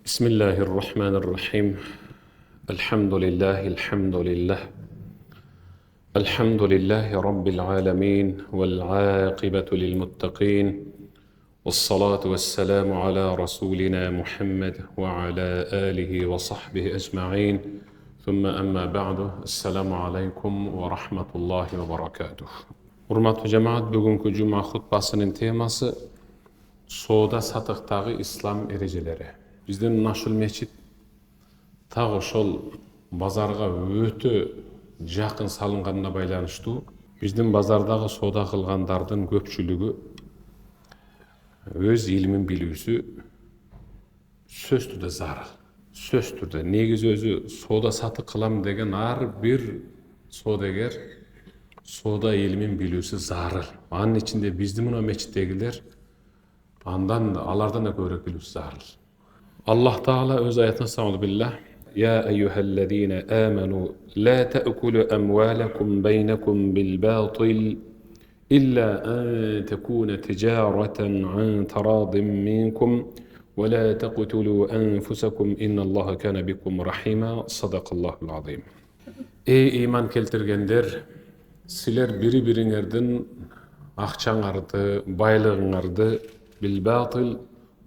بسم الله الرحمن الرحيم. الحمد لله الحمد لله رب العالمين والعاقبة للمتقين والصلاة والسلام على رسولنا محمد وعلى آله وصحبه أجمعين ثم أما بعد السلام عليكم ورحمة الله وبركاته. Урматтуу жамаат, бүгүнкү жума хутбасынын темасы соода сатыктагы ислам эрежелери. Биздин Нашул мечит так ошол базарга өтө жакын салынганына байланыштуу биздин базардагы соода кылгандардын көпчүлүгү өз илимин билүүсү сөз түрдө зарыл. Сөз түрдө негизи өзү соода сатык кылам деген ар бир соодагер соода илимин билүүсү зарыл. Анын ичинде биздин мына мечиттегилер алардан да көбүрөөк билүүсү зарыл. Allah Teala öz ayetine estağfurullah billah. Ya eyyühellezine amenu la ta'kulu amwalakum beynekum bil batil illa an tekuna ticareten an taradin minkum ve la taqtulu anfusakum innallaha kana bikum rahima. Sadakallahul azim. Ey iman keltirgenler, sizler biri-biriңердин акчаңарды, байлыгыңарды bil batil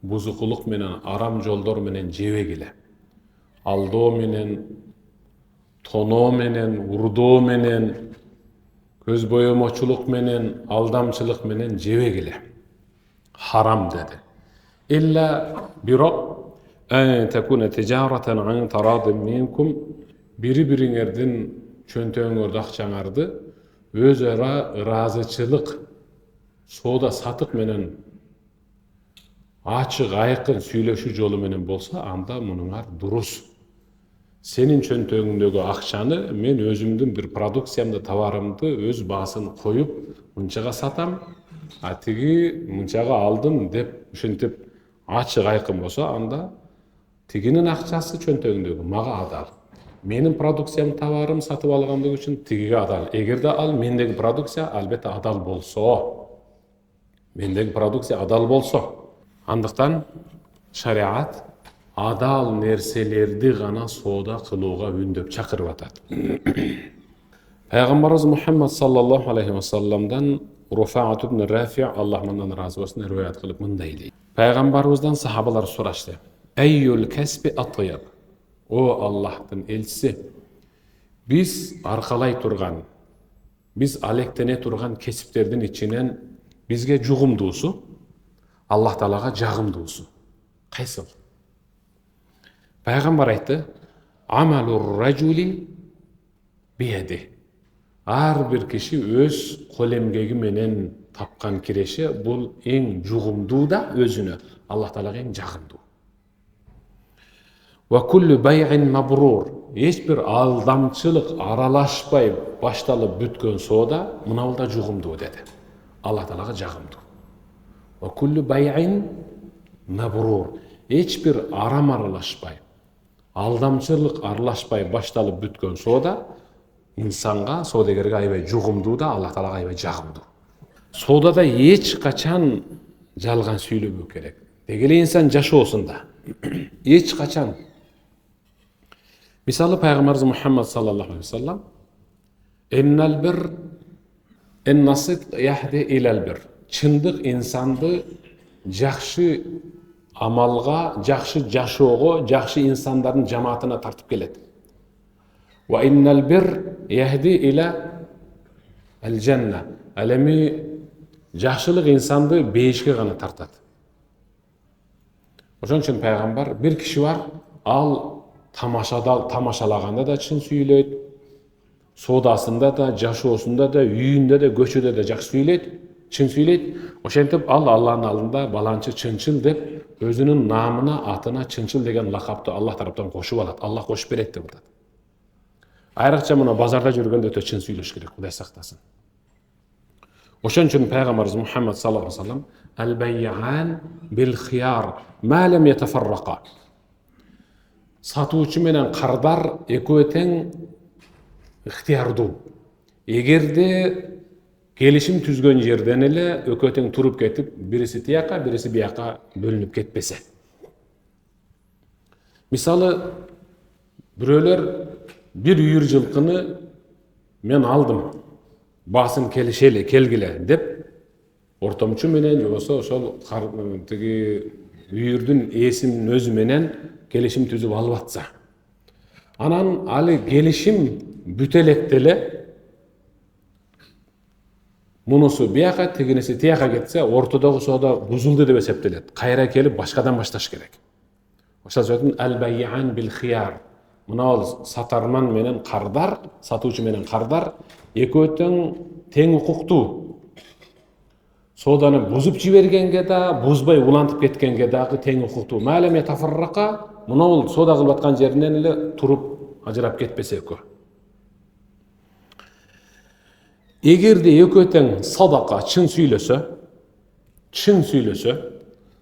buzukулук менен, арам жолдор менен жебегиле. Алдоо менен, тоноо менен, урдоо менен, көз боемочулук менен, алдамчылык менен жебегиле. Харам деди. Илля бирок ан такуна тижаратан ан тарадин минкум, бири-бириңердин чөнтөгүңөрдү, акчаңарды өз ара ыраазычылык, соода сатык менен ачык айкын сүйлөшүү жолу менен болса, анда мунуңар дурус. Сенин чөнтөгүңдөгү акчаны мен өзүмдүн бир продукциямды, товарымды өз баасын коюп мынчага сатам, а тиги мынчага алдым деп ушинтип ачык айкын болсо, анда тигинин акчасы чөнтөгүндөгү мага адал. Менин продукциям, товарым сатып алгандыгы үчүн тигиге адал. Эгерде ал мендеги продукция албетте адал болсо, андыктан шариат адал нерселерди гана соода кылууга үндөп чакырып атат. Пайгамбарыбыз Мухаммад саллаллаху алейхи ва салламдан Руфаат ибн Рафи, Аллах мандан разы болсун, риwayat кылып мындай дейт. Пайгамбарыбыздан сахабалар сурашты. Айюл касби атйаб. О Аллахтын элчиси, биз аркалай турган, биз алектене турган кесиптердин ичинен бизге жугумдуусу, Аллах Таалага жагымдуусу кайсыл? Пайгамбар айтты: амалур ражули биеди. Ар бир киши өз кол эмгеги менен тапкан киреши бул эң жугумдуу да өзүнө, Аллах Таалага эң жагымдуу. Ва куллу бай'ин мабрур. Эч бир алдамчылык аралашпай башталып бүткөн соода мына да жугумдуу деди. Аллах Таалага жагымдуу. Ва куллу бай'ин мабрур. Эч бир арам аралашпай, алдамчылык аралашпай башталып бүткөн соода инсанга, соодагерге аябай жугумдуу да, Аллах Таалага аябай жагымдуу. Соодада эч качан жалган сүйлөбөө керек. Дегеле инсан жашоосунда эч качан. Мисалы Пайгамбарыбыз Мухаммад саллаллаху алейхи ва саллам эннал бир эннасит яхди илал бир. Чындык инсанды жакшы амалга, жакшы жашоого, жакшы инсандардын жамаатына тартып келет. Ва иннал бир яхди иля ал-жанна. Алеми жакшылык инсанды бейишке гана тартат. Ошон үчүн пайгамбар бир киши бар, ал тамашалаганда да чын сүйлөйт, соодасында да, жашоосунда да, үйүндө да, көчөдө да жакшы сүйлөйт, чын сүйлөйт. Ошентип ал Аллахтын алдында баланчы чынчыл деп өзүнүн наамына, атына чынчыл деген лакапты Аллах тараптан кошуп алат. Аллах кошуп берет деп атат. Айрыкча мына базарда жүргөндө өтө чын сүйлөш керек, Кудай сактасын. Ошон үчүн пайгамбарыбыз Мухаммад саллаллаху алейхи ва саллам ал-бай'ан бил хияр ма лам ятафаррака. Сатуучу менен кардар экөө тең ыктыярдуу. Эгерде келишим түзгөн жерден эле экөө тең туруп кетип, бириси тияка, бириси бияка бөлүнүп кетпесе. Мисалы, бирөөлөр bir үйүр жылкыны мен алдым, басын келгиле деп, ортомчу менен же болсо ошол тиги үйүрдүн ээсинин өзү менен келишим түзүп алып атса, анан али келишим бүтө электе эле мунусу бияка, тигиниси тияка кетсе, ортодогу соода бузулду деп эсептелет. Кайра келип башкадан башташ керек. Ошол сөзүн ал-бай'ан бил хияр. Мына сатарман менен кардар, сатуучу менен кардар тең укуктуу. Сооданы бузуп жибергенге да, бузбай улантып кеткенге дагы тең укуктуу. Маалем тафаррака, мына соода кылып аткан жеринен эле туруп ажырап кетпесе эко. Эгерде экөө тең садака чын сүйлөсө,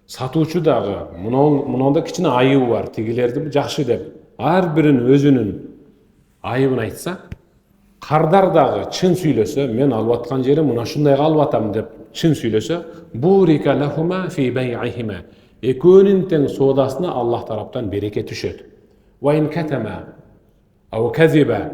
сатуучу дагы мунда кичине айыбы бар, тигилерди жакшы деп, ар бирин өзүнүн айыбын айтса, кардар дагы чын сүйлөсө, мен алып аткан жерим мына ушундайга алып атам деп чын сүйлөсө, бурика лахума фи бай'ихима. Экөөнүн тең соодасына Аллах тараптан береке түшөт. Ва ин катама ау казиба.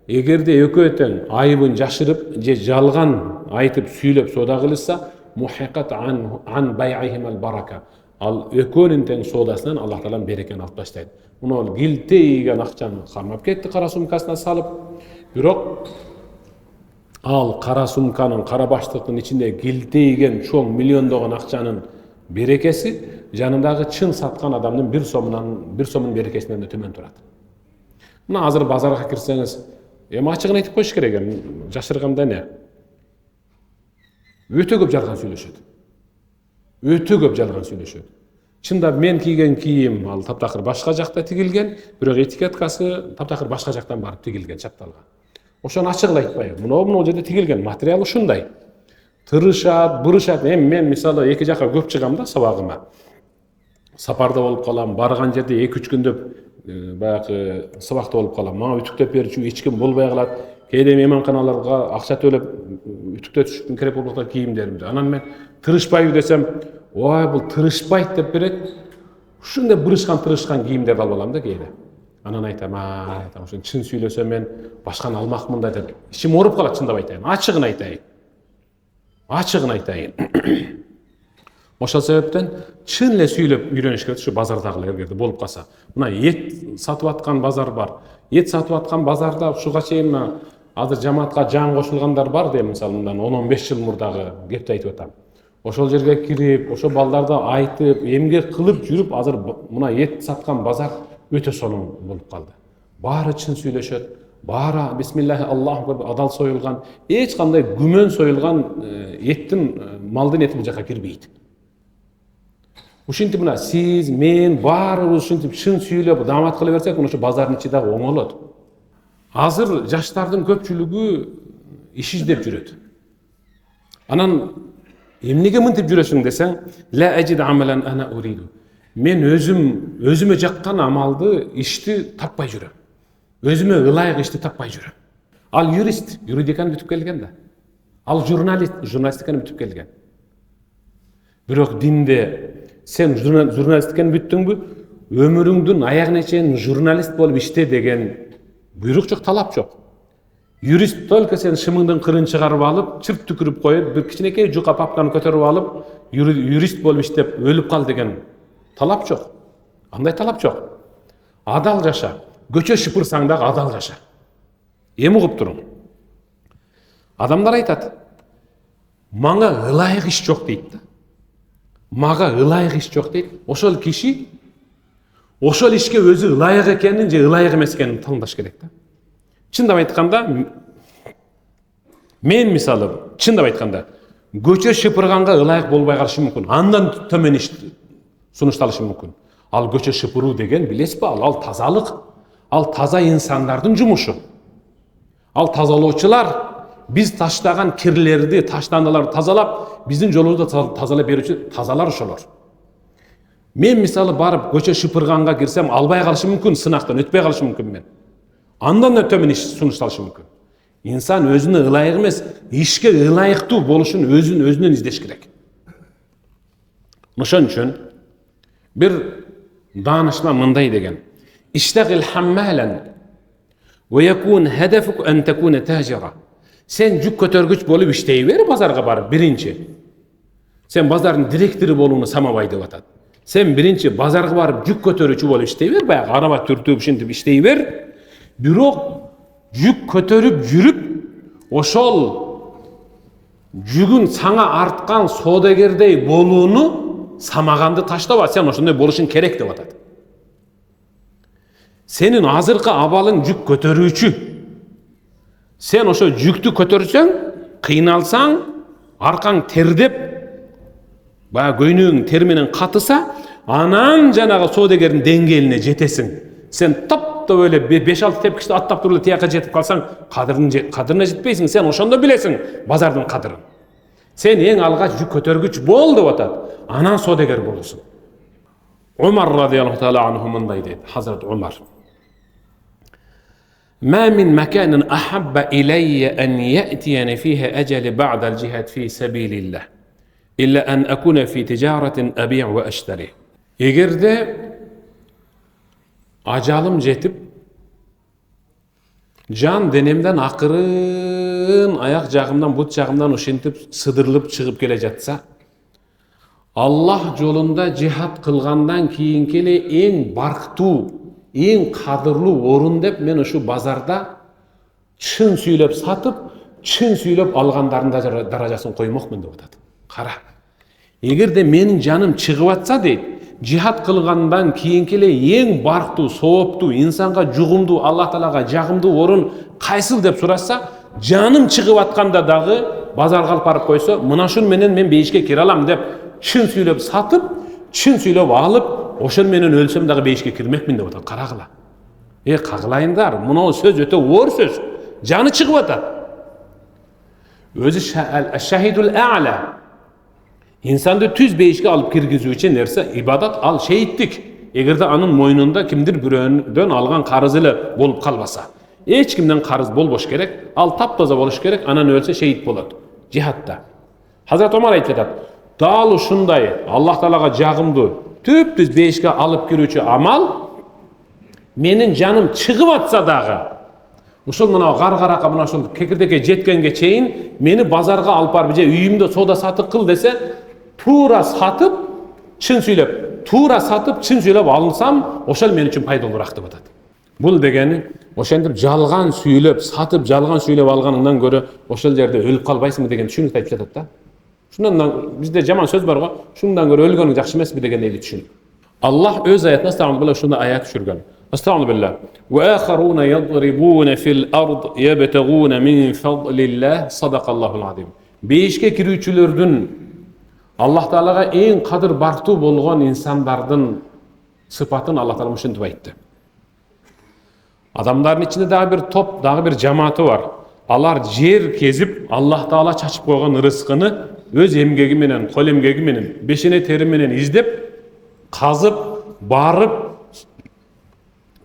Эгерде экөө тең айыбын жашырып же жалган айтып сүйлөп соода кылышса, мухиқат ан бай'ихимал барака. Ал экөөнүн тең соодасынан Аллах таалам берекени алып таштайт. Муну гилтейген акчаны кармап кетти, кара сумкасына салып. Бирок ал кара сумканын, кара баштыктын ичинде гилтейген чоң миллиондогон акчанын берекеси жанындагы чын саткан адамдын бир сомунун берекесинен да төмөн турат. Мына азыр базарга кирсеңиз, эми ачыгын айтып коюш керек, жашырганда эмне? Өтө көп жалган сүйлөшөт. Чындап мен кийген кийим ал таптакыр башка жакта тигилген, бирок этикеткасы таптакыр башка жактан барып тигилген, чапталган. Ошону ачыгын айтпайбы. Мына жерде тигилген материал ушундай. Бырышат. Эми мен мисалы эки жакка көп чыгам да сабагыма. Сапарда болуп калам, барган жерде 2-3 күндөп баягы сабакта болуп калам. Мага үтүктөп берүүчү эч ким болбой калат. Кээде мейманканаларга акча төлөп үтүктөтүшүм керек болуп калат кийимдеримди. Анан мен тырышпайбы десем, ой бул тырышпайт деп берет. Ушундай тырышкан кийимдерди алып алам да кээде. Анан айтам, ошо чын сүйлөсөм мен башканы алмакмын да деп. Ичим ооруп калат, чындап айтайын. Ачыгын айтайын. Ошол себептен чын эле сүйлөп үйрөнүш керек, ушу базардагылар эгерде болуп калса. Мына эт сатып аткан базар бар. Эт сатып аткан базарда ушуга чейин азыр жамаатка жан кошулгандар бар деп, мисалы мындан 10-15 жыл мурдагы кепти айтып атам. Ошол жерге кирип, ошол балдарды айтып, эмгек кылып жүрүп, азыр мына эт саткан базар өтө сонун болуп калды. Баары чын сүйлөшөт, баары бисмиллахи Аллаху акбар адал союлган, эч кандай күмөн союлган малдын эти бул жака кирбейт. Ушинтип мына сиз, мен баарыбыз ушинтип чын сүйлөп даамат кыла берсек, ошо базардын ичи дагы оңолот. Азыр жаштардын көпчүлүгү иш издеп жүрөт. Анан эмнеге мынтип жүрөсүң десең, ла ажид амалан ана уриду. Мен өзүмө жаккан амалды, ишти таппай жүрөм. Өзүмө ылайык ишти таппай жүрөм. Ал юрист, юридиканы бүтүп келген да. Ал журналистиканы бүтүп келген. Бирок динде сен журналистиканы бүттүңбү, өмүрүңдүн аягына чейин журналист болуп иште деген буйрук жок, талап жок. Юрист только сен шымыңдын кырын чыгарып алып, чырт түкүрүп коюп, бир кичинекей жука папканы көтөрүп алып, юрист болуп иштеп өлүп кал деген талап жок. Андай талап жок. Адал жаша. Көчө шыпырсаң дагы адал жаша. Эми угуп туруң. Адамдар айтат, мага ылайык иш жок дейт да. Мага ылайык иш жок дейт. Ошол киши ошол ишке өзү ылайык экенин же ылайык эмес экенин тандаш керек да. Чындап айтканда, мен мисалы, чындап айтканда, көчө шыпырганга ылайык болбой калышы мүмкүн. Андан төмөн иш сунушталышы мүмкүн. Ал көчө шыпыруу деген билесизби, ал тазалык. Ал таза инсандардын жумушу. Ал тазалоочулар биз таштаган кирлерди, таштандыларды тазалап, биздин жолубузду тазалап берүүчү тазалар ошолор. Мен мисалы барып көчө шыпырганга кирсем, албай калышы мүмкүн, сынактан өтпөй калышы мүмкүн мен. Андан да төмөн иш сунушталышы мүмкүн. Инсан өзүнө ылайык эмес, ишке ылайыктуу болушун өзүнөн издеш керек. Ошон үчүн бир даанышман мындай деген: İştagil hammalan ve yekun hedefuk en tekune tajira. Sen yük kötörgüç bolup işteyiver bazarga barıp birinci. Sen bazarın direktörü bolunu samabay dep atat. Sen birinci bazarga barıp yük kötörücü bolup işteyiver, bayağı araba türtüp şintip işteyiver. Bирок yük kötörüp yürüp oşol жүгүн саңа арткан соодагердей болууну самаганды таштаба, сен ошондой болушуң керек деп атат. Сенин азыркы абалың жүк көтөрүүчү. Сен ошо жүктү көтөрсөң, кыйналсаң, аркаң тердеп, баягы көйнөгүң тер менен катыса, анан жанагы соодагердин деңгээлине жетесиң. Сен топ-топ эле 5-6 тепкичти аттап туруп тияка жетип калсаң, кадырына жетпейсиң. Сен ошондо билесиң базардын кадырын. Сен эң алгач жүк көтөргүч бол деп атат. Анан соодагер болосуң. Умар радияллаху таала анху мындай дейт, Хазрат Умар. ما من مكان أحب إلي أن يأتيني فيه أجل بعد الجهاد في سبيل الله إلا أن أكون في تجارة أبيع وأشتري. Эгерде ажалым жетип, жан денемден акырын аяк жагымдан, бут жагымдан ушинтип сыдырылып чыгып келе жатса, Аллах жолунда жихад кылгандан кийинки эле эң барктуу, эң кадырлуу орун деп мен ушу базарда чын сүйлөп сатып, чын сүйлөп алгандардын даражасын коймокмун деп атат. Кара. Эгерде менин жаным чыгып атса дейт, жихад кылгандан кийинки эле эң барктуу, сооптуу, инсанга жугумдуу, Аллах Таалага жагымдуу орун кайсыл деп сурашса, жаным чыгып атканда дагы базарга алып барып койсо, мына шун менен мен бейишке кире алам деп чын сүйлөп сатып, чын сүйлөп алып, ошол менен өлсөм дагы бейишке кирмекмин деп атат. Карагыла. Кагылайындар, мына сөз өтө оор сөз. Жаны чыгып атат. Өзү шахидул а'ла. İnsanды түз бейишке алып киргизүүчү нерсе ибадат, ал шейиттик. Эгерде анын мойнунда кимдир бирөөнөн алган карызы эле болуп калбаса, эч кимден карыз болбош керек, ал таптаза болуш керек, анан өлсө шейит болот. Жихадта. Хазрат Омар айтып атат, дал ушундай Аллах Таалага жагымдуу, түп-түз бейишке алып кирүүчү амал менин жаным чыгып атса дагы, ушул мына гаргарака мына ушул кекирдекке жеткенге чейин мени базарга алып барып же үйүмдө соода сатык кыл десе, тура сатып, чын сүйлөп, алынсам, ошол мен үчүн пайдалуураак деп атат. Бул дегени, ошентип жалган сүйлөп, сатып, жалган сүйлөп алганыңдан көрө ошол жерде өлүп калбайсыңбы деген түшүнүк айтып жатат да. Шундан бизде жаман сөз бар го, шундан көрө өлгөнүң жакшы эмеспи дегендейди түшүнүк. Аллах өз аятында стамбыл ушундай аят түшүргөн. Estağfirullah. Ve aharuna yadribuna fil ard yabtaguna min fadlillah. Sadaqallahul azim. Beyişke kirүүчүлөрдүн Аллах Таалага эң кадыр барктуу болгон инсандардын сыпатын Аллах Таала ушинтип айтты. Адамдардын ичинде дагы бир топ, дагы бир жамааты бар. Алар жер кезип, Аллах Таала чачып койгон рызкыны өз эмгеги менен, кол эмгеги менен, бешене тери менен издеп, казып, барып,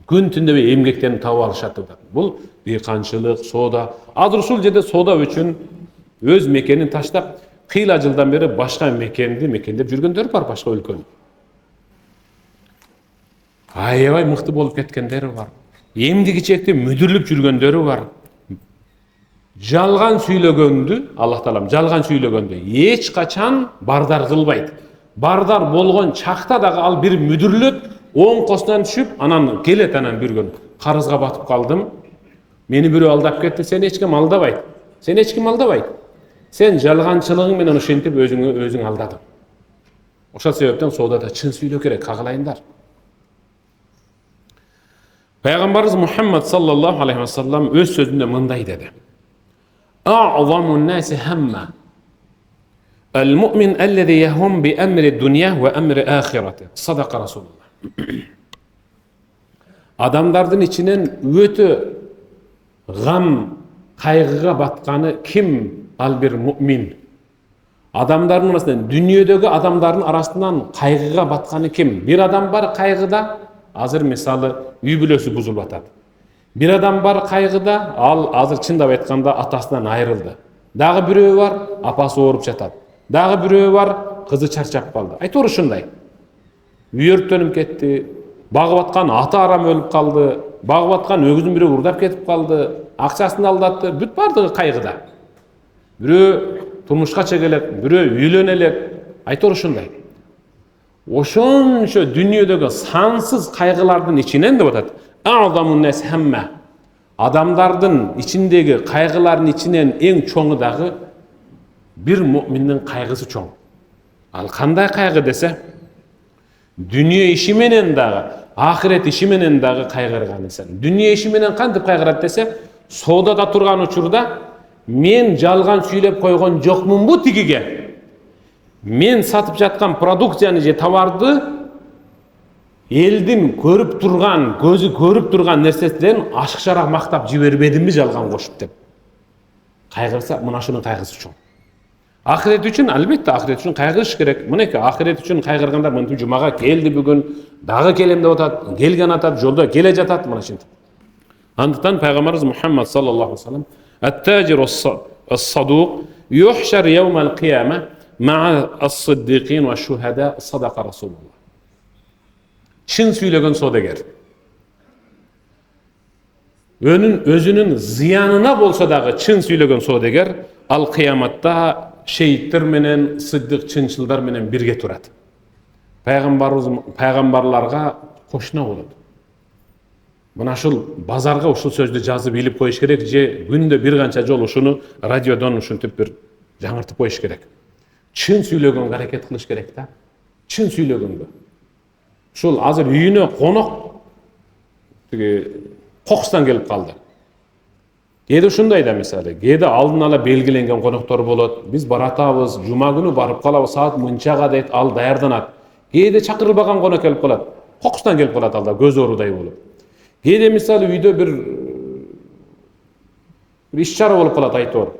күн түндөбөй эмгектерин таап алышат деп атат. Бул дыйканчылык, соода. Азыр ушул жерде соода үчүн өз мекенин таштап, кыйла жылдан бери башка мекенди мекендеп жүргөндөр бар, башка өлкөнү. Аябай мыкты болуп кеткендери бар. Эмди-кичекти мүдүрлүп жүргөндөрү бар. Жалган сүйлөгөндү, Аллах Таалам жалган сүйлөгөндү эч качан бардар кылбайт. Бардар болгон чакта дагы ал бир мүдүрлөт, оң костон түшүп, анан келет анан бир күн. Карызга батып калдым. Мени бирөө алдап кетти, сен эч ким алдабайт. Сен жалганчылыгың менен ошентип өзүң алдадың. Ошол себептен соодада чын сүйлөө керек, кагылайындар. Пайгамбарыбыз Мухаммад саллаллаху алейхи ва саллам өз сөзүндө мындай деди. A'zamun nasi hamma al-mu'min alladhi yahum bi amri ad-dunya wa amri akhirati. Sadaqa Rasulullah. Адамдардын ичинен өтө гам, кайгыга батканы ким? Ал бир муъмин. Адамдардын арасынан, дүниөдөгү адамдардын арасынан кайгыга батканы ким? Бир адам бар кайгыда, азыр мисалы үй бүлөсү бузулуп атат. Бир адам бар кайгыда, ал азыр чындап айтканда атасынан айрылды. Дагы бирөө бар, апасы ооруп жатат. Дагы бирөө бар, кызы чарчап калды. Айтор ушундай. Үй өрттөнүп кетти, Багып аткан аты арам өлүп калды, багып аткан өгүзүн бирөө урдап кетип калды, акчасын алдатты, бүт бардыгы кайгыда. Бирөө турмушка чыга элек, бирөө үйлөнө элек, айтор ушундай. Ошончо дүйнөдөгү сансыз кайгылардын ичинен деп атат. A'zamun nas hamma. Адамдардын ичиндеги кайгылардын ичинен эң чоңу дагы бир муъминдин кайгысы чоң. Ал кандай кайгы десе, дүние иши менен дагы, ахирет иши менен дагы кайгырган инсан. Дүние иши менен кантип кайгырат десе, соодада турган учурда мен жалган сүйлөп койгон жокмунбу тигиге? Мен сатып жаткан продукцияны же товарды элдин көрүп турган, көзү көрүп турган нерседен ашыкчараак мактап жибербедимби жалган кошуп деп. Кайгырса, мына ушунун кайгысы чоң. Ахирет үчүн албетте ахирет үчүн кайгырыш керек. Мынеки ахирет үчүн кайгыргандар мынтип жумага келди бүгүн, дагы келем деп атат, келген атат, жолдо келе жатат мына ушинтип. Андыктан пайгамбарыбыз Мухаммад саллаллаху алейхи ва саллям ат-таджир ас-садуq yuhshar yawm al-qiyamah ma'a as-siddiqin wa ash-shuhada sadaqa Rasulullah. Çin söylegen sodagер. Özünün ziyanına bolsa dagı çin söylegen sodagер al kıyamatta şehitler menen, sıddık çınçılдар menen birge turat. Peygambarlarga koşuna bolot. Mına şul bazarga uşul sözdü жазып bilip koyuş gerek je günde bir kança jol uşunu radiodan uşuntip bir жаңыртып koyuş gerek. Çin söylegen hareket kılış gerek da. Çin söylegen. Şul azır үйүнө konok Qoqustan gelip kaldı. Kede ушундай да мисалы, кеде алдын ала белгиленген коноктор болот. Биз баратабыз, жума күнү барып калабыз, саат мынчага дейт, ал даярданат. Кеде чакырылбаган конок келип калат. Qoqustan келип калат алда, көз орудай болуп. Кеде мисалы үйдө бир иш-чара болуп калат айтор.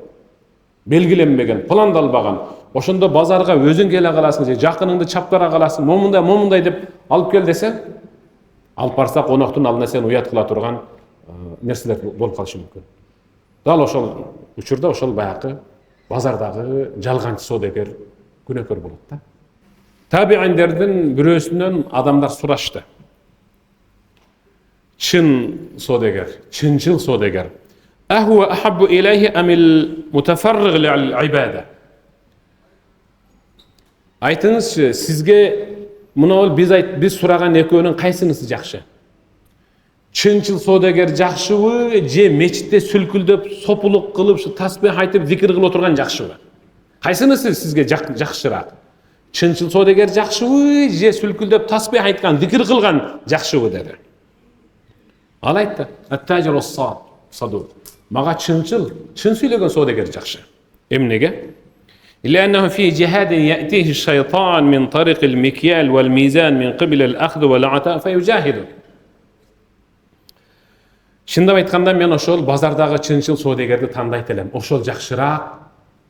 Белгиленбеген, пландалбаган. Ошондо базарга өзүң келе каласың, же жакыныңды чаптара каласың, момундай деп алып кел десе, алып барса коноктун алдына сен уят кыла турган нерселер болуп калышы мүмкүн. Дал ошол учурда ошол баягы базардагы жалганчы содагер күнөөкөр болот да. Табииндердин бирөөсүнөн адамдар сурашты. Чын содагер, чынчыл содагер. Ахуа ахаббу илейхи амил мутафарриг лил-ибада. Айтыңызчы, сизге мына биз сураган экөөнүн кайсынысы жакшы? Чынчыл содагер жакшыбы, же мечитте сүлкүлдөп, сопулук кылып, тасбих айтып, зикир кылып отурган жакшыбы? Кайсынысы сизге жакшыраак? Чынчыл содагер жакшыбы, же сүлкүлдөп, тасбих айткан, зикир кылган жакшыбы деди. Ал айтты: "Ат-таджир ас-садуq." Мага чынчыл, чын сүйлөгөн содагер жакшы. Эмнеге? لأنه في جهاد يأتيه الشيطان من طريق المكيال والميزان من قبل الأخذ والعطاء فيجاهد. Шындап айтканда мен ошол базардагы чынчыл содагерди тандайт элем. Ошол жакшыраак,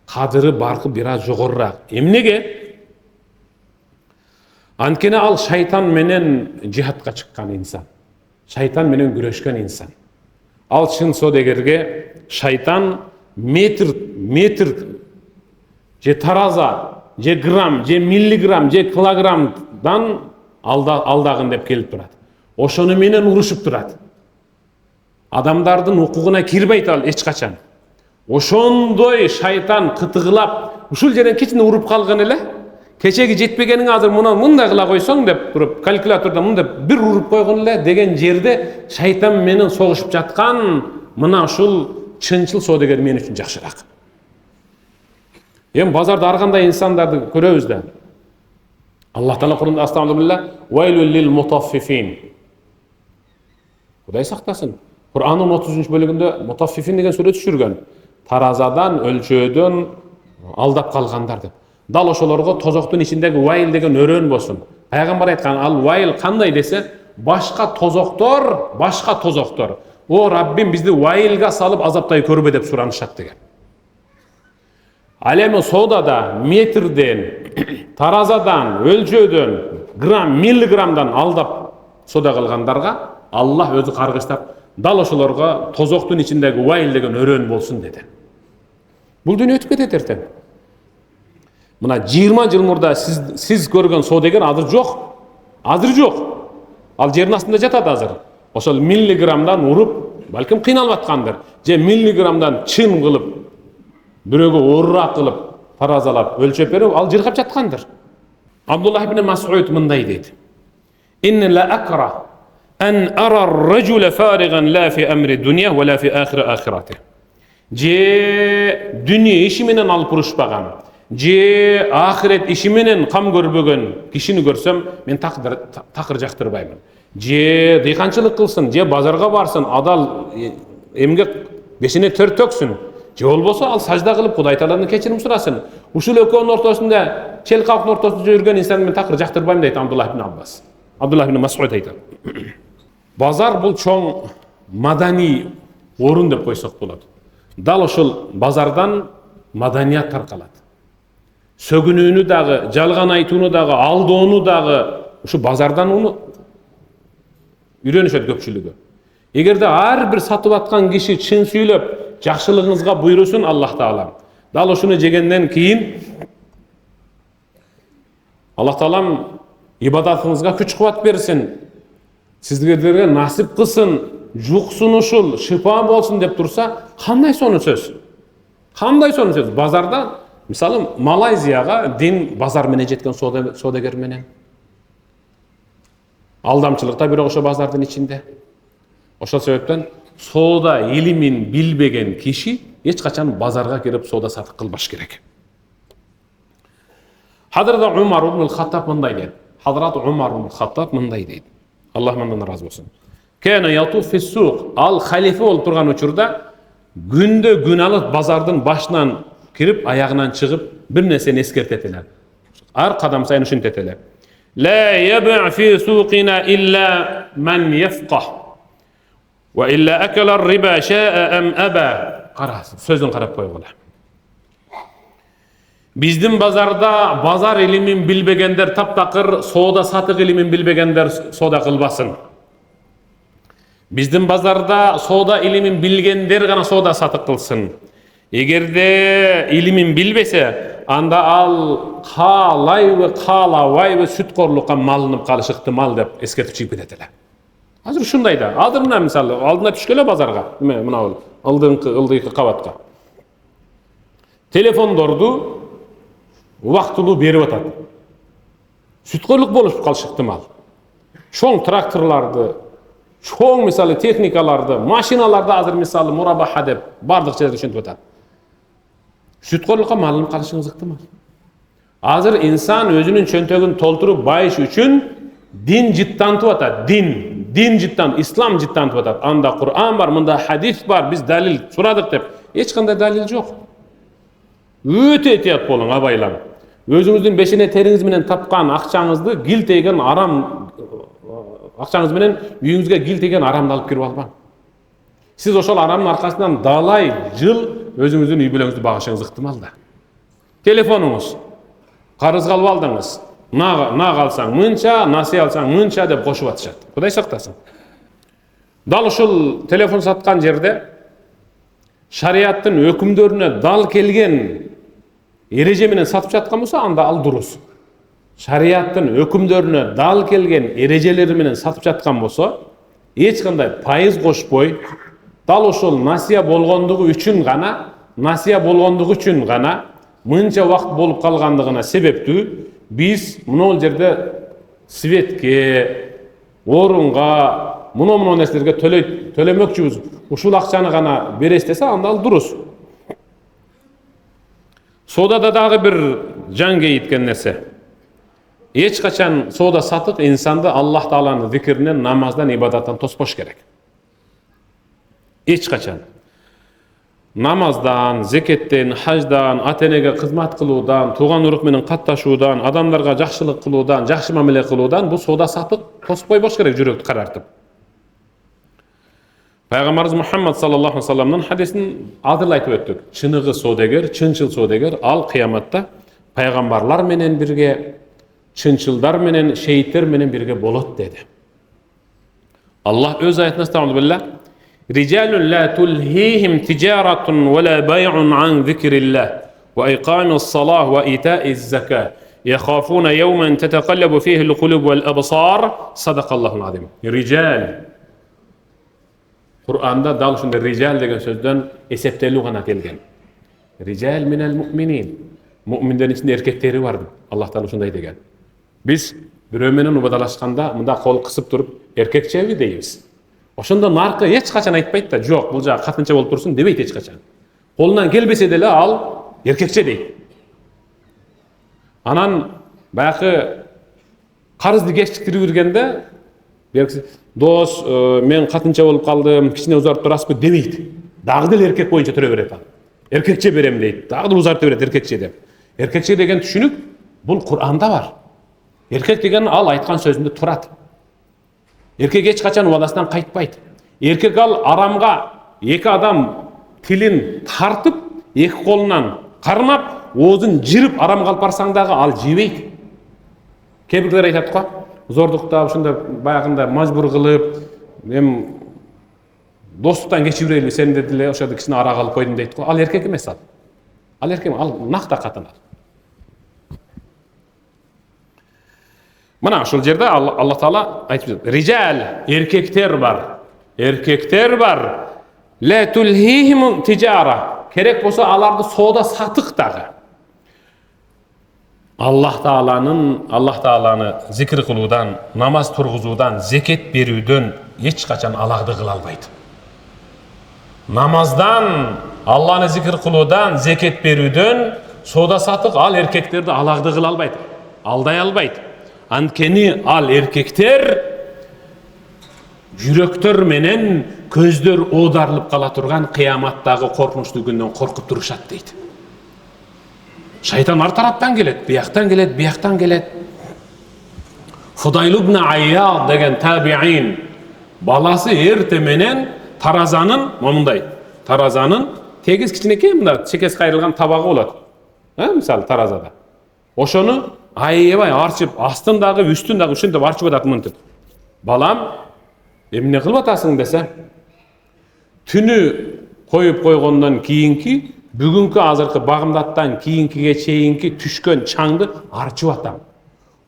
кадыры баркы бир аз жогорураак. Эмнеге? Анткени ал шайтан менен жихадка чыккан инсан. Шайтан менен күрөшкөн инсан. Ал чын содагерге шайтан метр же тараза, же грамм, же миллиграмм, же килограммдан алдагын деп келип турат. Ошону менен урушуп турат. Адамдардын укугуна кирбейт ал эч качан. Ошондой шайтан кытыгылап, ушул жерден кичине уруп калган эле. Кечеги жетпегениң азыр мындай кыла койсоң деп туруп, калькулятордо мындай бир уруп койгон эле деген жерде шайтан менен согушуп жаткан мына ушул чынчыл содагер мен үчүн жакшыраак. Эми базарда ар кандай инсандарды көрөбүз да. Аллах Таала Кур'анда астагфирулла вайлул лил мутаффифин. Кудай сактасын. Кур'андын 30-бөлүгүндө мутаффифин деген сүрө түшүргөн. Таразадан, өлчөөдөн алдап калгандар деп. Дал ошолорго тозоктун ичиндеги вайл деген өрөөн болсун. Пайгамбар айткан, ал вайл кандай десе, башка тозоктор. О Раббим бизди вайлга салып азаптай көрбө деп суранышат деген. Ал эми соодада метрден, таразадан, өлчөөдөн, грамм, миллиграммдан алдап сода кылгандарга Аллах өзү каргыштап, дал ошолорго тозоктун ичиндеги вайл деген өрөөн болсун деди. Бул дүйнө өтүп кетет эртең. Мына 20 жыл мурда сиз көргөн содагер азыр жок. Al жердин астында жатат азыр. Ошол миллиграммдан уруп, балким кыйналып аткандыр. Же миллиграммдан чын кылып, бирөөгө оорураак кылып, таразалап, өлчөп берип, ал жыргап жаткандыр. Абдуллах ибн Мас'уд мындай дейт. Инна ла акра an ara ar-rajula farigan la fi amri dunya wa la fi akhirati. Je dünya işi menen alıp uruşpagan, je ahiret işi menen kam görбөгөн kişini görsem men takır jaktırbayman. Je dıykançılık kılsın, je bazarga barsın, adal emgek beşine tör töksün. Je bolbosa al sajda kılıp Kuday Taala'dan kechirim surasın. Uşul ekönün ortasında, çel kalkın ortasında yürgen insan men takır jaktırbayman deyt Abdullah ibn Abbas. Abdullah ibn Mas'ud aytadi. Bazar бұл чоң madani орын деп койсок болот. Дал ошол базардан маданият таркалат. Сөгүнүүнү дагы, жалган айтууну дагы, алдоону дагы ушу базардан уну үйрөнүшөт көпчүлүгү. Эгерде ар бир сатып аткан киши чын сүйлөп, жакшылыгыңызга буйрусун Аллах Таала. Дал ошуну жегенден кийин Аллах Таалам ибадатыңызга күч кубат берсин. Sizlerге насип кылсын, жуксун ушул, шифа болсун деп турса, кандай сону сөз? Кандай сону сөз? Базарда, мисалы, Малайзияга дин базар менен жеткен содагер менен. Алдамчылыкта бирок ошо базардын ичинде. Ошол себептен сода илимин билбеген киши эч качан базарга кирип сода сатык кылбаш керек. Хазрат Умар ибн Хаттаб мындай дейт. Хазрат Умар ибн Хаттаб мындай дейт. Allah mandan razı olsun. Kana yatuf fi suq. Al halife olup turgan uçurda günde gün alıp bazardın başından kirip ayağından çıkıp bir neseni eskerteteler. Ar kadam sayın uşun teteler. La yab'a fi suqina illa man yafqah. Ve illa akala riba sha'a am aba. Qarasın, sözün qarap koygola. Bizdin bazarda bazar ilimin bilbegender taptakır, soda satık ilimin bilbegender soda kılbasın. Bizdin bazarda soda ilimin bilgender gana soda satık kılsın. Egerde ilimin bilbese, anda al kalay ve kalavay ve sütkorluğa malınıp kalışıktı mal dep eskertip çıkıp edeteler. Hazır şunday da, aldırına misal, aldına düşkele bazarga, mına ol, ıldığı kavatga. Telefon dordu, вақтылы беріп атады. Сүтқорлық болып қалшықты мал. Чоң тракторларды, чоң мысалы техникаларды, машиналарды азыр мысалы мурабаха деп бардық жерде шентіп атады. Сүтқорлыққа малын қалшыңызықты мал. Азыр инсан өзінің чөнтөгін толтырып байыш үшін дин життантып атады. Дин життан, ислам життантып атады. Анда Құр'ан бар, мында хадис бар, біз далил сұрадық деп. Ешқандай далил жоқ. Өте этият болың, абайлам. Өзіңіздің бешіне теріңіз менен тапқан ақшаңызды гил теген арам, ақшаңыз менен үйіңізге гил теген арамды алып кіріп албаң. Сіз ошол арамның арқасынан далай жыл өзіңіздің үй бүлөңүздү багышыңыз ыктымал да. Телефонуңуз карызга алып алдыңыз. Наг алсаң мынча, наси алсаң мынча деп кошуп атышат. Кудай сактасын. Дал ушул телефон саткан жерде шариаттын өкүмдөрүнө дал келген эреже менен сатып жаткан болсо, анда ал дурус. Шариаттын өкүмдөрүнө дал келген эрежелери менен сатып жаткан болсо, эч кандай пайыз кошпой, дал ошол насия болгондугу үчүн гана, мынча убакыт болуп калгандыгына себептүү, биз мынол жерде светке, орунга, муну нерселерге төлөмөкчүбүз. Ушул акчаны гана бересиз десе, анда ал дурус. Содада дагы бир жан кейиткен нерсе. Эч качан сода сатык инсанды Аллах Тааланын зикиринен, намаздан, ибадаттан тоспош керек. Эч качан. Намаздан, зекеттен, хаждан, ата-энеге кызмат кылуудан, тууган урук менен катташуудан, адамдарга жакшылык кылуудан, жакшы мамиле кылуудан бул сода сатык тоспойбош керек, жүрөктү карартып. Пайгамбарыбыз Мухаммад саллаллаху алейхи ва салламдын хадисин адыл айтып өттүк. Чыныгы содагер, чынчыл содагер ал кыяматта пайгамбарлар менен бирге, чынчылдар менен, шейиттер менен бирге болот деди. Аллах өз аятында стамыл билла: "Риджалун ла тулхихим тижаратун ва ла бай'ун ан зикриллах ва иқамис салах ва итаиз зака يخافون يوما تتقلب فيه القلوب والأبصار صدق الله العظيم. Rijal. Kur'an'da dal uşunda rijal degen sözden esepteliği gana kelgen. Rijal minel mu'minin. Müminlerin içinde erkekleri vardı. Allah Teala uşunday degen. Biz birөө менен убадаlaşkanda mında kol kısıp durup erkekçevi deymiz. Oşunda narkı hiç kaçan aytpayt da, yok, bu jağı katınça bolup dursun debeyt hiç kaçan. Kolundan gelbese dele al erkekçe deyt. Anan bayakı karızdı geçtiktiriп yürgende dost men katınça bolup kaldım, kişine uzarıp durasızbı demeyt. Dagı del erkek boyunca türe beret. Erkekçe berem deyt. Dagı da uzarıp beret erkekçe dep. Erkekçe degen түшүнүк bul Kur'an'da var. Erkek degen al aytkan sözünde turat. Erkek hiç kaçan uadasından kayıtpayt. Erkek al aramga iki adam tilin tartıp, iki kolundan karmap, oğuzun jirip aram kalıp barsaң dagı al jibeyt. Kebirler aytat ko, zordukta, ушунда баягында мажбур кылып, эми достуктан кечип жүрелби сен дедиле, ошондо кичине ара калып койдум дейт го. Ал эркек эмес ал. Ал эркек, ал накта катын ал. Mana ошол жерде Аллах Таала айтып, rijal, erkekler var. Erkekler var. La tulhihim tijara. Kerek bolsa alарды соода сатык дагы. Allah Taalаны zikir kılуудан, namaz turguzуудан, zeket berүүдөн эч качан аларды кыла албайт. Namazdan, Allah'ını zikir kılуудан, zeket berүүдөн, соода сатык ал эркектерди аларды кыла албайт. Алдай албайт. Анткени ал эркектер жүрөктөр менен көздөр оодарылып кала турган кыяматтагы коркунучтуу күндөн коркуп турушат дейт. Шайтан ар тараптан келет, бияктан келет, бияктан келет. Фудайль ибн Айяд деген табиин баласы эрте менен таразанын, момундай, таразанын тегиз кичинекей мында чекес кайрылган табагы болот. Мисалы таразада. Ошону аябай арчып, астындагы, үстүндагы ушинтип арчып атат мынтип. Балам, эмне кылып атасың десе, түнү коюп койгондон кийинки, бүгүнкү азыркы багымдаттан кийинкиге чейинки түшкөн чаңды арчып атам.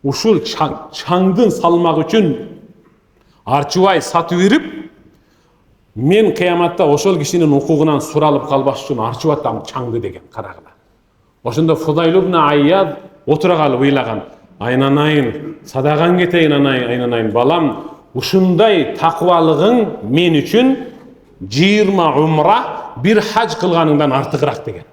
Ушул чаңдын салмак үчүн арчыбай сатып берип, мен кыяматта ошол кишинин укугунан суралып калбаш үчүн арчып атам чаңды деген карагыла. Ошондо Фудайль ибн Айяд отура калып ыйлаган, айнанайын, садаган кетейин айнанайын, балам, ушундай такыбалыгың мен үчүн 20 умра bir hac kılganından artıqırak деген.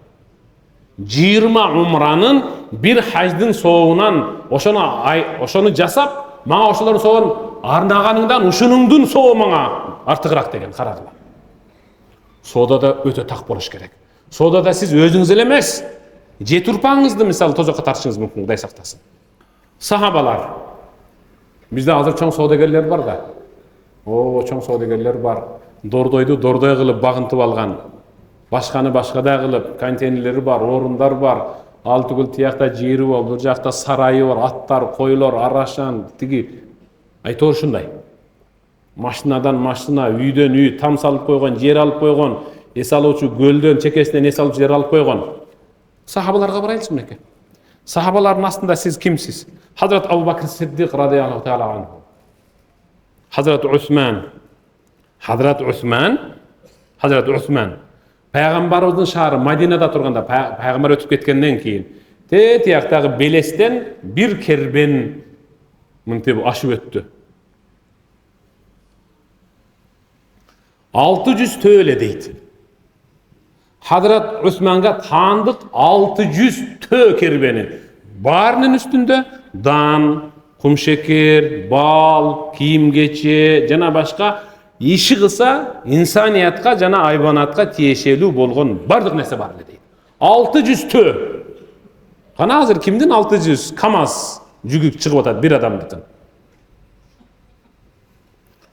20 umranın bir hacdın soğunan oşonu jasap, mağa oşoların soğun arnağanından uşunungdun soğu mağa artıqırak деген karagıla. Soda da öte tak boluş gerek. Soda da siz özünüz elemez. Jeturpağınızdı misal tozakka tartışınız mümkün, Kuday saktasın. Sahabalar. Bizde hazır çoğun soğudagerler var da. Çoğun soğudagerler var. Dordoydu dordoy kılıp bağıntıp algan. Başkanı başkada kılıp, konteynerleri var, orunlar var. Altıgül tiyakta jeri var, bu jakta sarayı var, attar, koyular, araşan, tigi. Aytor şunday. Maşinadan maşina, үйдөн үй, tam salıp koygon, yer alıp koygon, es aluvçu gölden çekesinden es alıp yer alıp koygon. Sahabalarga baraylıçı mıneke. Sahabaların aslında siz kimsiz? Hazret Abu Bakr Siddiq radıyallahu teala anhu. Hazret Osman. Peygamberimizin şahri Madina'da turganda, peygamber ötüp ketkenden keyin tiyaqtagı belesten bir kerben mıntep aşıp öttü. 600 töle deydi. Hazret Osman'a tanıdık 600 tö kerbeni. Barının üstünde dan, kum şeker, bal, kiyim geçe, jana başka işi kısa insaniyatqa jana hayvanatqa tiyешелүү болгон бардык нерсе бар эле дейт. 600 tö. Kana hazır kimdin 600 kamaz жүгүп чыгып атат bir адамдыкын.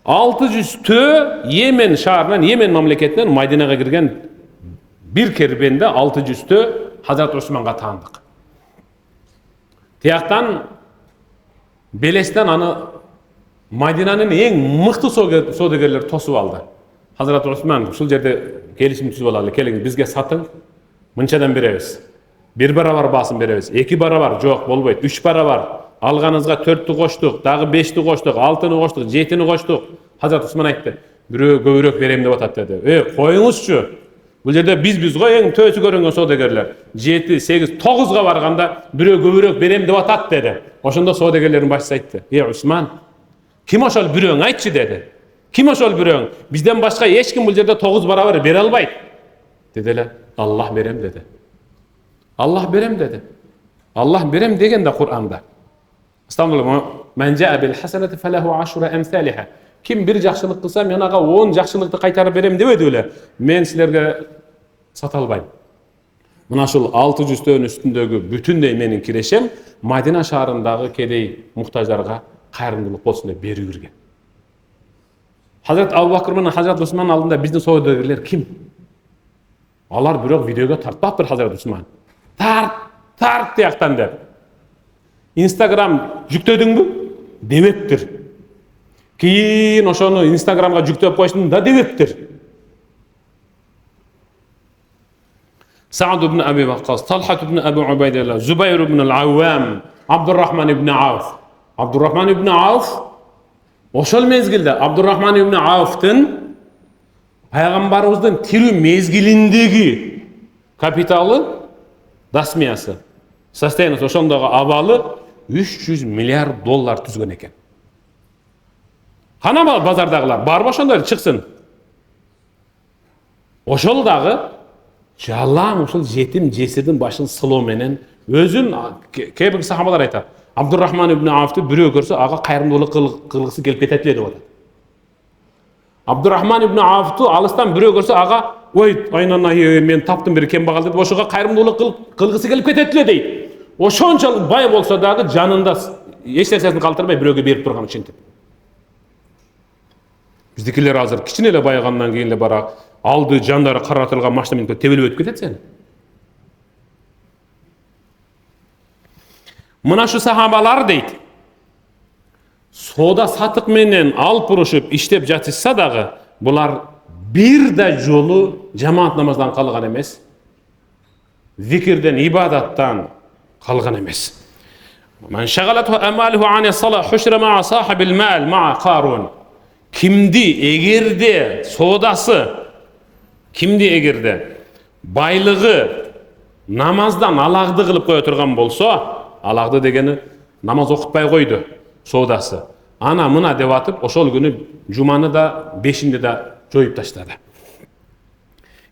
600 tö Yemen şaharынан, Yemen mamleketinden Madinaga kirgen bir kerbende 600 tö Hazret Osman'a tanıdık. Tiyaktan Belesten anı Madina'nın en mıhtı soğudagerleri tosup aldı. Hazret Osman şul jerde kelişim tüzüp alalı, kelin bizge satın, mınçadan berебиз. 1 barabar basın berебиз. 2 barabar жок болбойт. 3 barabar. Alганыңызга 4-тү коштук, дагы 5-тү коштук, 6-ны коштук, 7-ни коштук. Hazrat Usman айтты. Бирөө көбүрөөк берем деп атат деди. Коюңузчу. Бул жерде биз го эң төсү көрүнгөн содагерлер. 7, 8, 9га барганда бирөө көбүрөөк берем деп атат деди. Ошондо содагерлердин башчысы айтты. Усман, ким ошол бирөөң айтчы деди. Ким ошол бирөөң? Бизден башка эч ким бул жерде 9 барабар бере албайт. Деди эле. Аллах берем деди. Аллах берем деди. Аллах берем деген да Кур'анда. Estağfurullah. Men ja'a bil hasanati falahu 10 amsalha. Kim bir жақсылық кылса, мен ага 10 жақсылыкты кайтарып берем дебеди эле. Мен силерге сата албайм. Мына ушул 600 үстүндөгү бүтүндөй менин кирешем Мадина шаарындагы кедей муктаждарга кайрымдуулук болсун деп берип жүргөн. Hazrat Abu Bakr менен Hazrat Usman алдында биздин содагерлер ким? Алар бирок видеого тартпаптыр Hazrat Usman. Тарт тияктан деп. Instagram жүктөдүңбү? Дебептир. Кийин ошону Instagramга жүктөп койсун да дебептир. Саад ибн Аби Ваккас, Талхат ибн Абу Убайдилла, Зубайр ибн ал-Аввам, Абдуррахман ибн Ауф. Абдуррахман ибн Ауф ошол мезгилде Абдуррахман ибн Ауфтын пайгамбарыбыздын тирүү мезгилиндеги капиталы, дасмиясы, состояниясы ошондогу абалы $300 миллиард түзгөн экен. Кана базардагылар барбы ошондой чыксын. Ошол дагы жалаң ошол жетим жесирдин башын сылоо менен өзүн кээ бир сахабалар айтат. Абдуррахман ибн Ауфты бирөө көрсө ага кайрымдуулук кылгысы келип кетет эле деп атат. Абдуррахман ибн Ауфты алыстан бирөө көрсө ага ой айнанай мен таптым бир кембагал деп ошого кайрымдуулук кылгысы келип кетет эле дейт. Ошончолук бай болсо дагы жанында эч нерсесин калтырбай бирөөгө берип турган ушинтип. Биздикилер азыр кичине эле байыгандан кийин эле бара алды жандары каратылган машина менен тебелип өтүп кетет сени. Мына шу сахабалар дейт. Сода сатык менен алып урушуп иштеп жатышса дагы булар бир да жолу жамаат намаздан калган эмес. Зикирден, ибадаттан калган эмес. Man şagalathu amaluhu ani salah hushra ma'a sahibil mal ma'a Qarun. Kimdi egerde sodası, kimdi egerde baylыгы namazdan alagdı kılıp koya turgan bolsa, alagdı degeni namaz okutpay koydu sodası. Ana mına dep atıp oşol günü cumanı da 5'inde de joyup taşladı.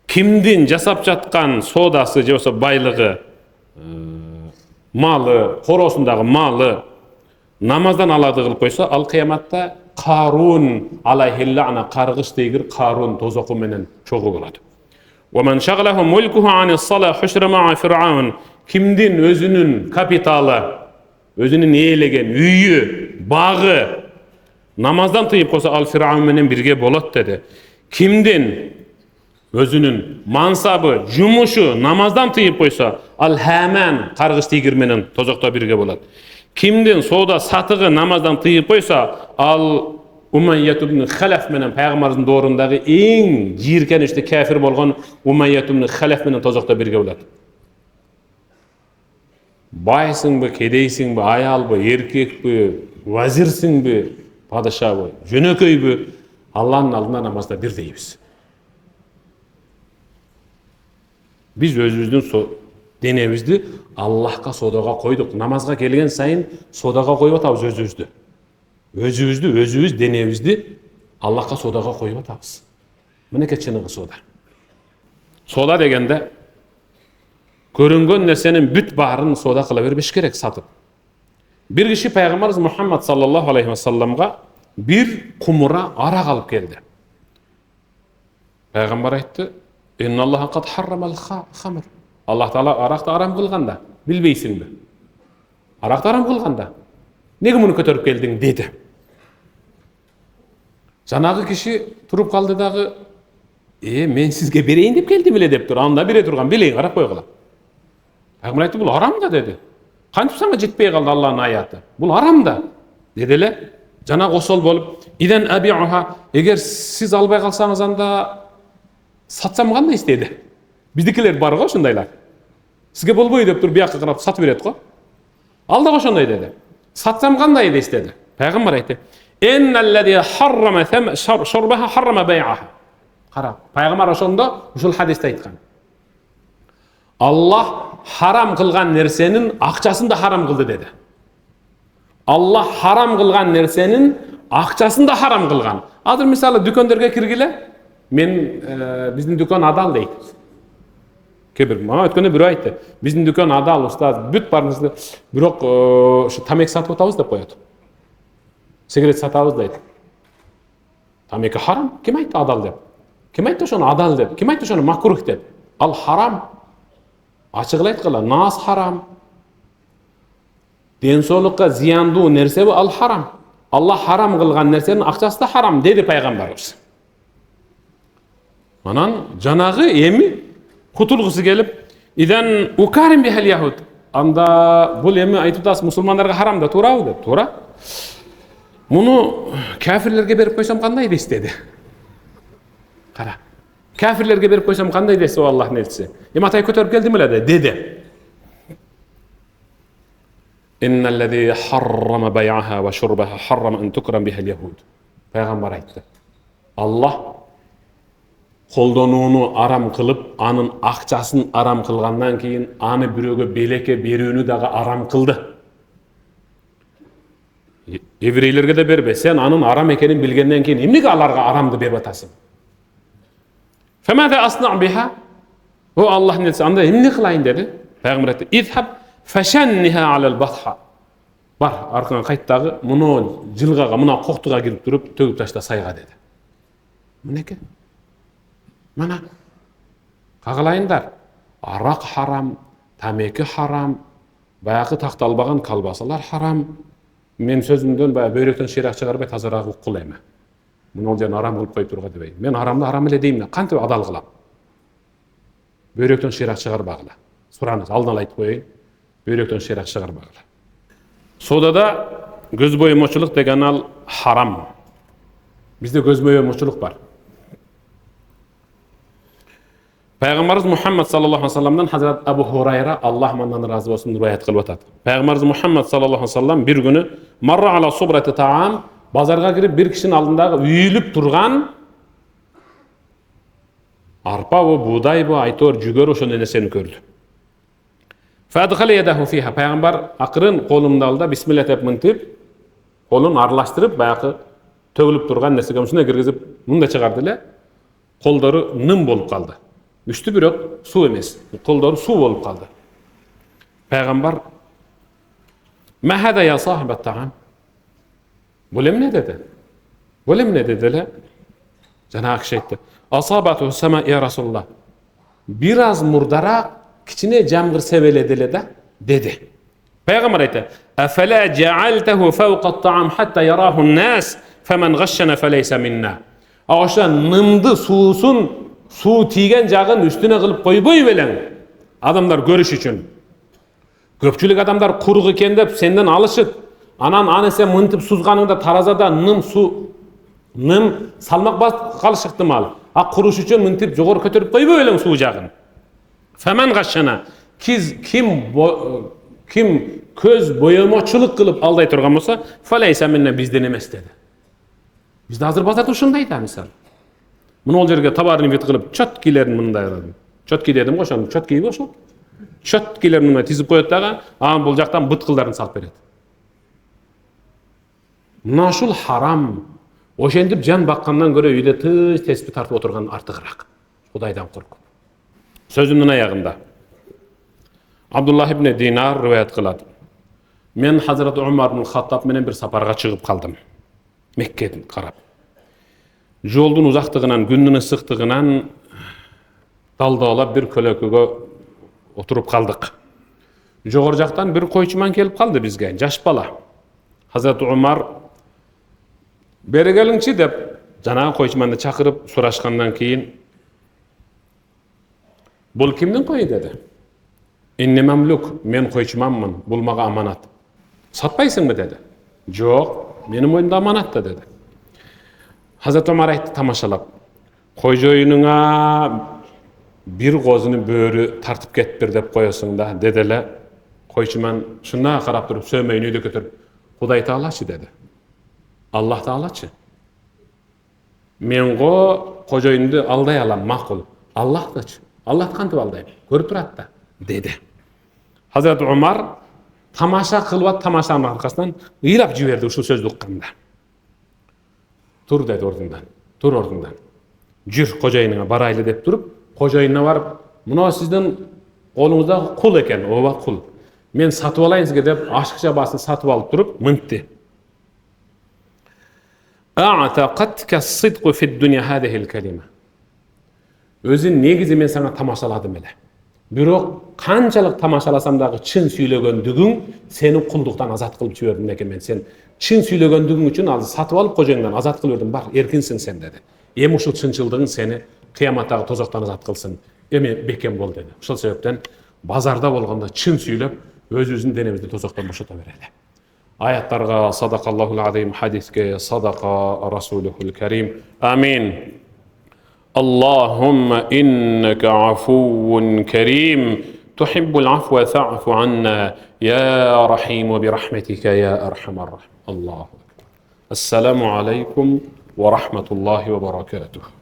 Kimdin jasap жаткан sodası je bolsa baylыгы, malı, korosundagı malı namazdan alagdı kılıp koysa al kıyamatda Qarun alayhilla'na qargış deygir Qarun tozoku menen çoğu boladı. Wa man shaghalahu mulkuhu anis salah hushra ma'a fir'aun. Kimdin özünün kapitalı, özünün eylegen üyü, bağı namazdan tıyıp koysa al fir'aun menen birge bolat dedi. Kimdin özünün mansabı, jumuşu namazdan tıyıp koysa al Haman qargış deygir menen tozokta birge bolat. Kimdin soda satığı namazdan tıyıp koysa al Umayyat ibn Khalaf menen Peygamberimizin doğrundagı eng jirkenişli kafir bolgan Umayyat ibn Khalaf menen tozokta birge bolat. Baysyňby, kedeysiňbi, ayalby, erkekbi, wazirsiňbi, padşahby, jönököýbi Allah'ın aldında namazda bir deybiz. Biz özümüzdün denebizdi Allah'a sodaga koyduk. Namazga kelgen sayın sodaga koyup atabız özümüzdü. Özümüz denebizdi Allah'a sodaga koyup atabız. Mineke çınıgı soda. Soda degende görüngön nersenin büt barın soda kıla vermiş gerek satıp. Bir kişi Peygamberimiz Muhammed sallallahu aleyhi ve sellem'ga bir kumura arak alıp geldi. Peygamber aytdı, "İnna Allaha qad harramal khamr." Allah Taala arakta aram kılganda, bilbeysinbi. Arakta aram kılganda. Nege bunu kötörüp geldin dedi. Janagı kişi turup kaldı dağı, men sizge bereyin dep geldim bile dep tur. Anda bire turgan bileyin qarap koygula. Peygamber aytdı, bul haram da dedi. Kantip sana jetpey kaldı Allah'ın ayatı. Bul haram da dediler. Janag osol bolup, "İden abi'uha." Eger siz albay kalsanız anda satsam kандай istedi. Bizdikiler bar go şundaylar. Sizge bolboy деп туруп бияққа қарап сатып берет го. Ал да ошондой деди. Сатсам кандай дейсиз деди. Пайгамбар айтты: "Инналлази харрама шурбаха харрама бай'аха." Кара, пайгамбар ошондо ушул хадисте айткан. Аллах харам кылган нерсенин акчасын да харам кылды деди. Аллах харам кылган нерсенин акчасын да харам кылган. Азыр мисалы дүкөндөргө киргиле, мен биздин дүкөн адал дейт. Кебир мага өткөндө бирөө айтты. Биздин дүкөн адал, устаз, бүт барыңызды, бирок ушу тамек сатып атабыз деп коет. Сигарет сатабыз дейт. Тамеки харам, ким айтты адал деп? Ким айтты ошону адал деп? Ким айтты ошону макрух деп? Ал харам. Ачык айткыла, нас харам. Ден соолукка зыяндуу нерсе бу, ал харам. Аллах харам кылган нерсенин акчасы да харам деди пайгамбарыбыз. Анан жанагы эми кутулгусу келип, "Идан укарим бихал яхуд." Анда бул эми айтып атасыз мусулмандарга харам да, туурабы деп? Туура. Муну кафирлерге берип койсом кандай дейсиз деди. Кара. Кафирлерге берип койсом кандай дейсиз, Аллахтын элчиси? Эми атай көтөрүп келдим эле деди. Инналлази харрама бай'аха ва шурбаха харрама ан тукрам бихал яхуд. Пайгамбар айтты. Аллах колдонууну арам кылып, анын акчасын арам кылгандан кийин аны бирөөгө белекке берүүнү дагы арам кылды. Еврейлерге де бербе, сен анын арам экенин билгенден кийин эмнеге аларга арамды берип атасың? Фамада асна биха? О Аллахтын элчиси, анда эмне кылайын деди? Пайгамбар айтты: "Изхаб фашанниха алал батха." Бар, аркаңа кайттагы муну жылгага, муна коктуга кирип туруп төгүп ташта сайга деди. Мынеке. Мана кагалайындар. Арак харам, тамеки харам, баягы такталбаган колбасалар харам. Мен сөзүмдөн баягы бөйрөктөн шыйрак чыгарбай тазараак уккул эми. Муну ал жерин арам кылып коюп турга дебейм. Мен арамды арам эле дейм. Кантип адал кылам? Бөйрөктөн шыйрак чыгарбагыла. Сураңыз, алдын ала айтып коеюн. Бөйрөктөн шыйрак чыгарбагыла. Содада көз боемочулук деген ал харам. Бизде көз боемочулук бар. Пайгамбарыбыз Мухаммад саллаллаху алейхи ва салламдан Хазрат Абу Хурайра, Аллах мандан разы болсун, риwayat кылып атат. Пайгамбарыбыз Мухаммад саллаллаху алейхи ва саллам бир күнү марра ала субрати таам, базарга кирип бир кишинин алдындагы үйүлүп турган арпа бу, буудай бу, айтор, жүгөр ошондой нерсени көрдү. Фадхала ядаху фиха. Пайгамбар акырын колун алды, бисмилла деп мынтип, колун аралаштырып, баягы төгүлүп турган нерсеге ушуна киргизип, мында чыгарды эле. Колдору ным болуп калды. Үстү бирок суу эмес. Колдору суу болуп калды. Пайгамбар: "Ма хада я сахибат таам?" Бул эмне деди? Бул эмне деди эле? Жанагы киши айтты: "Асабату сама я Расулуллах." Бир аз мурдараак кичине жамгыр себеледи эле да, деди. Пайгамбар айтты: "Афала жаалтаху фауqa at-ta'am hatta yarahu an-nas, faman ghashshana falaysa minna." Ошо нымды суусун, суу тийген жагын үстүнө кылып койбой белең. Адамдар көрүш үчүн. Көпчүлүк адамдар курук экен деп сенден алышып, анан аны сен мынтип сузганыңда таразада ным салмак басып калыш ыктымал. А куруш үчүн мынтип жогору көтөрүп койбой белең суу жагын. Faman ghashshana, ким көз боемочулук кылып алдай турган болсо, falaysa minna, бизден эмес деди. Бизде азыр базарда ушундай да мисалы. Муну ол жерге табарын бет кылып, чоткилерин мындай кылып. Чотки дедим го, ошону чотки ошол. Чоткилерин мына тизип коет дагы, анан бул жактан быткылдарын салып берет. Мына ушул харам. Ошентип жан баккандан көрө үйдө тыз теспи тартып отурган артыгыраак. Кудайдан коркуп. Сөзүмдүн аягында Абдуллах ибн Динар риwayat кылат. Мен Хазрат Умар ибн Хаттаб менен бир сапарга чыгып калдым. Меккеден карап. Жолдун узактыгынан, күндүн ысыктыгынан далдалап бир көлөкөгө отуруп калдык. Жогору жактан бир койчуман келип калды бизге, жаш бала. Хазрат Умар бери келиңчи деп жанагы койчуманды чакырып сурашкандан кийин: "Бул кимдин кою?" деди. "Инни мамлук, мен койчуманмын, бул мага аманат." "Сатпайсыңбы?" деди. "Жок, менин моюнда аманат да" деди. Хазрат Умар айтты тамашалап: "Кой жоюнуңа bir gozunu böörü tartıp ketip dep koyarsın da dedele koyçuman şuna qarap durup sömeyini öde götürüp Huday Taalaçı dedi. Allah Taalaçı. Men go kojoyundu alday alam makul. Allah daçı. Allah kantıp aldayım. Görüp turat da dedi. Hazreti Umar tamaşa kılvat tamaşanın arkasından ıyrap jiberdi uşul sözdü ukkanda. Tur dedi ordundan. Tur ordundan. Jür kojoyununa baraylı dep durup kojoyununa varıp muna sizden kolunuzda kul eken, oba kul. Men satıp alayın sizge dep aşıkça basını satıp alıp durup mıntdi. A'taqatka as-sidqu fi ad-dunya hadhihi al-kalima. Özün negizi men sana tamaşaladım ele. Birok kançalık tamaşalasam dagı çın süylөгөндүгүң seni kulduktan azat kılıp jiberdim eken men sen çın süylөгөндүгүң üçün azı satıp alıp kojoyundan azat kılıp berdim bar erkinsin sen dedi. Em uşul çınçıldığın seni kıyamattagı tozaktan azat kılsın. Emi bekem bol dedi. Uşul sebepten bazarda bolganda çın süylöp özübüzdün denemizni tozaktan boşata bereli. Ayatlarga sadaqallahul azim, hadisge sadaqa rasuluhul kerim. Amin. Allahumma innaka afuwun kerim. Tuhibbul afwa fa'fu anna ya rahim bi rahmatika ya arhamar rahim. Allahu ekber. Esselamu aleyküm ve rahmetullahi ve berekatuhu.